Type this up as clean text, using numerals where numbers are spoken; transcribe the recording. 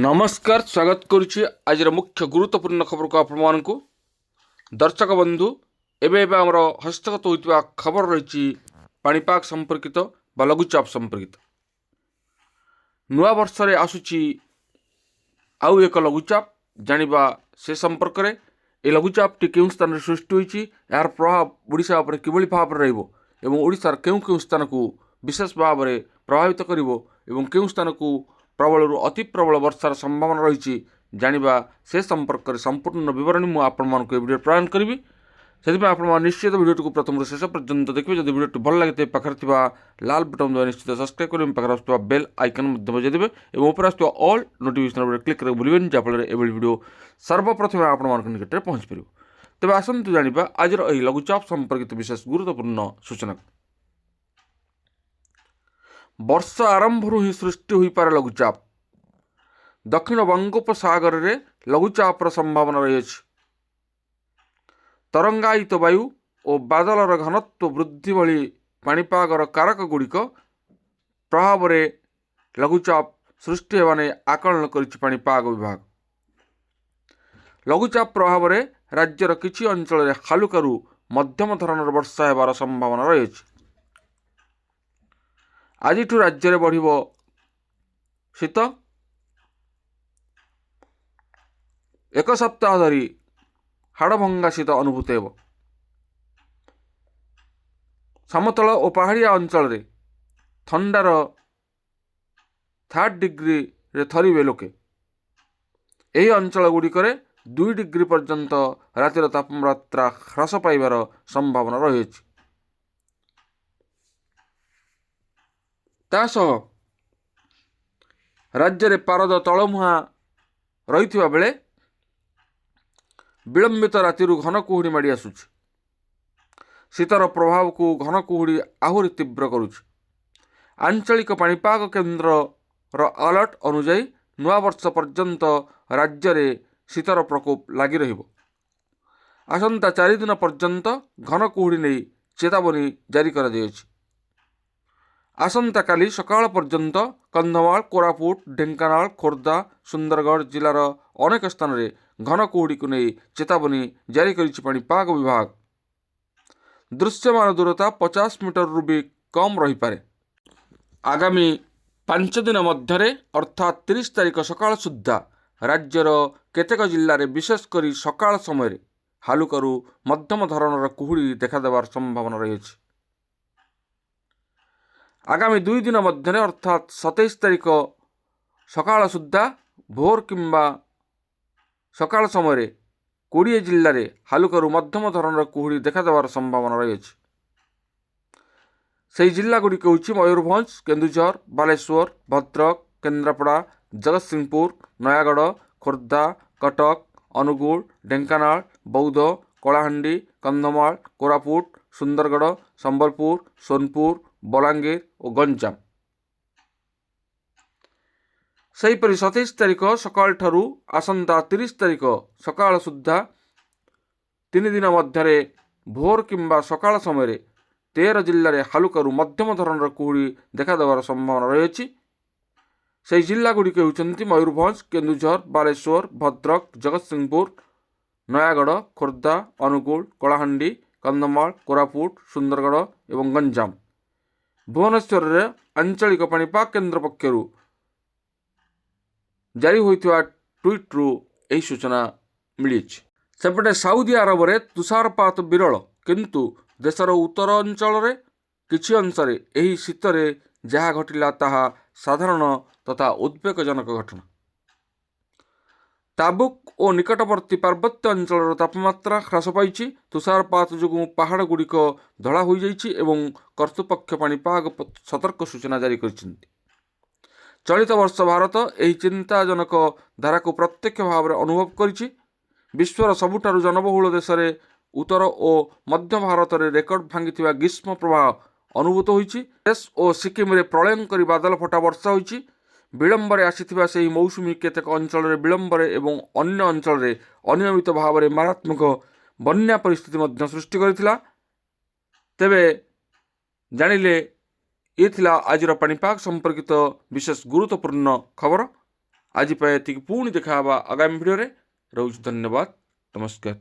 नमस्कार स्वागत करुच्ची आज मुख्य गुरुत्वपूर्ण खबर को आपण दर्शक बंधु एवं आम हस्तगत होता खबर रही पाणीपाग संपर्कित बा लघुचाप संपर्कित नुआ वर्ष आसूची आउ एक लघुचाप जानिबा से संपर्क में ये लघुचापटी केउं स्थान सृष्टि होईची यार प्रभाव ओडिशा उपर किभली भाव रहिबो एवं ओडिशार केउं केउं स्थान को विशेष भाव में प्रभावित करिवो एवं केउं स्थान को प्रबल अति प्रबल वर्षार संभावना रही जानिबा से संपर्क में संपूर्ण विवरणी मुझे आपको वीडियो प्रदान करी से आप निश्चित वीडियो को प्रथम शेष पर्यंत देखिए जब वीडियो भल लगे पाखे लाल बटन दबा निश्चित सब्सक्राइब करेंगे पाखे आसुवा बेल आइकन बजाई देवे और ऊपर आसुवा ऑल नोटिफिकेशन क्लिक कर भूलें जहाँफल एभली वीडियो सर्वप्रथम आप निकट में पहुँच पार तेज आसतु जाना आज लघुचाप संपर्कित विशेष गुरुत्वपूर्ण सूचना वर्ष आरंभ ही सृष्टि हो पारे लघुचाप दक्षिण बंगोपसागर रे लघुचापर संभावना रही तरंगायित वायु और बादलर घनत्व वृद्धि भली पाणीपागर कारक गुड़िक प्रभाव में लघुचाप सृष्टि होने आकलन करिछि पाणीपाग विभाग। लघुचाप प्रभाव में राज्यर किछि अंचल हालुकारू मध्यम धरणर वर्षा होबार संभावना रही आज राज्य में बढ़ शीत एक सप्ताह धरी हाड़भंगा शीत अनुभूत हो समतल और पहाड़िया अंचल रे थंडार 3 डिग्री रे थरिबे लोके यही अंचल गुड़िक 2 डिग्री पर्यंत रातिर तापमात्रा ह्रास पाइबार संभावना रही राज्य में पारद तलमुहा रही बेले विलंबित राति घन कुहुड़ी माड़ी आसुछि शीतर प्रभाव को घन कुहुड़ी आहुरी तीव्र करुछि। आंचलिक पाणीपाग केन्द्र अलर्ट अनुजाई नुआ वर्ष पर्यंत राज्य में शीतर प्रकोप लगी रहिबो। आसंता 4 दिन पर्यंत घन कुहुड़ी नहीं चेतावनी जारी करा जायछि। आसंता काली सकाळ पर्यंत कंधमाल कोरापुट ढेंकानाल खोर्धा सुंदरगढ़ जिलार अनेक स्थान में घन कुहुड़ी को नहीं चेतावनी जारी करिछि पाणीपाग विभाग। दृश्यमान दूरता 50 मीटर रु भी कम रही पारे। आगामी 5 दिन मध्य अर्थात 30 तारिख सकाळ सुद्धा राज्यर केतेक जिल्ला रे विशेषकर सकाळ समय हालुकारू मध्यम धरणर कुहुड़ी देखादेवार संभावना रही। आगामी 2 दिन मध्य अर्थात 27 तारिख सकाळ सुद्धा भोर किंबा सकाळ समय 20 जिल्ला रे हालुकारू मध्यम धरणर कुहुड़ी देखादेवार संभावना रही। से जिला गुड़िक होछि मयूरभंज केन्दुझर बालेश्वर भद्रक केन्द्रापड़ा जगतसिंहपुर नयागढ़ खोर्धा कटक अनुगुल ढेंकानाल बौद्ध कलाहांडी कंधमाल कोरापुट सुंदरगढ़ संबलपुर सोनपुर बलांगीर और गंजाम। सेहीपरि 27 तारिख सकाळ ठारू आसंता 30 तारिख सकाळ सुद्धा 3 दिन मध्य भोर किंबा सकाळ समय 13 जिल्ला रे हालुकारू मध्यम धरणर कुहुड़ी देखादेवार संभावना रही। से जिला गुड़िक होउछन्ति मयूरभंज केन्दुझर बालेश्वर भद्रक जगतसिंहपुर नयागढ़ खोर्धा अनुगुल कलाहांडी कंधमाल कोरापुट सुंदरगढ़ एवं गंजाम। भुवनेश्वर रे आंचलिक पाणीपाग केन्द्र पक्षरु जारी होइथिबा ट्वीट रु एही सूचना मिली। सेपटे साउदी अरब रे तुषारपात विरल किंतु देशर उत्तर अंचल रे किछि अंश रे एही शीत रे जहा घटिला ताहा साधारण तथा उद्वेगजनक घटना। ताबुक और निकटवर्ती पार्वत्य अंचल तापमात्रा ह्रास पाई तुषारपात जो पहाड़ गुड़िक धड़ा हो जाइछि एवं कर्तृपक्ष पाणीपाग सतर्क सूचना जारी करिसेंति। चलित वर्ष भारत यही चिंताजनक धारा को प्रत्यक्ष भाव में अनुभव करिछि। विश्वर सबुठारु जनबहुल देश में उत्तर और मध्य भारत में रेकर्ड भांगी ग्रीष्म प्रभाव अनुभूत होइछि। देश और सिक्किम में प्रलयंकरी बादल फटा वर्षा होइछि। विलंबर आसीथिबा सेही मौसुमी केतेक अंचल विलंबर एवं अन्य अंचल अनियमित भाव में मारात्मक बन्या परिस्थिति मध्य सृष्टि करिथिला। तेबे जानिले ये थिला आजिर पाणीपाग संपर्कित विशेष गुरुत्वपूर्ण खबर। आज एतिକି ପୁଣି ଦେଖା ହେବା ଆଗାମୀ ଭିଡ଼ିଓରେ। ରହୁଛି, ଧନ୍ୟବାଦ, ନମସ୍କାର।